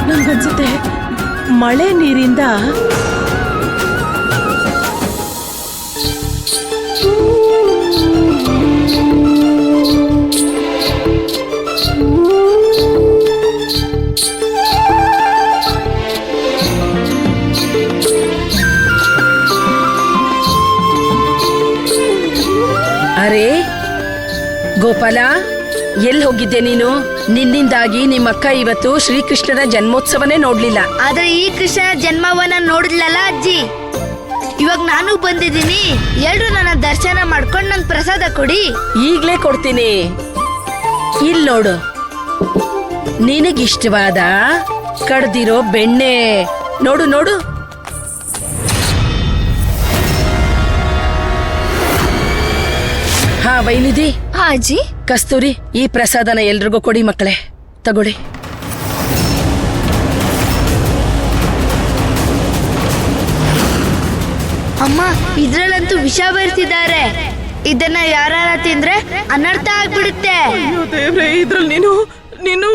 ನಂಗನ್ಸುತ್ತೆ ಮಳೆ ನೀರಿಂದ ಅರೆ ಗೋಪಾಲ, ಎಲ್ಲಿ ಹೋಗಿದ್ದೆ ನೀನು? ನಿನ್ನಿಂದಾಗಿ ನಿಮ್ಮಕ್ಕ ಇವತ್ತು ಶ್ರೀಕೃಷ್ಣನ ಜನ್ಮೋತ್ಸವನೇ ನೋಡ್ಲಿಲ್ಲ. ಆದ್ರೆ ಈ ಕೃಷ್ಣನ ಜನ್ಮವನ್ನ ನೋಡಿದ್ಲಲ್ಲ ಅಜ್ಜಿ. ಇವಾಗ ನಾನು ಬಂದಿದ್ದೀನಿ, ಎಲ್ರು ನನ್ನ ದರ್ಶನ ಮಾಡ್ಕೊಂಡು ನನ್ ಪ್ರಸಾದ ಕೊಡಿ. ಈಗ್ಲೇ ಕೊಡ್ತೀನಿ. ಇಲ್ ನೋಡು, ನಿನಗಿಷ್ಟವಾದ ಕಡ್ದಿರೋ ಬೆಣ್ಣೆ. ನೋಡು ನೋಡು. ಹಾ ವೈನಿಧಿ, ಅಜ್ಜಿ, ಕಸ್ತೂರಿ, ಈ ಪ್ರಸಾದನ ಎಲ್ರಿಗೂ ಕೊಡಿ ಮಕ್ಕಳೇ, ತಗೊಳ್ಳಿ. ಅಮ್ಮ, ಇದ್ರಲ್ಲಂತೂ ವಿಷ ಬೆರೆಸಿದ್ದಾರೆ. ಇದನ್ನ ಯಾರ ತಿಂದ್ರೆ ಅನರ್ಥ ಆಗ್ಬಿಡುತ್ತೆ. ದೇವ್ರೆ, ಇದ್ರಲ್ಲಿ ನೀನು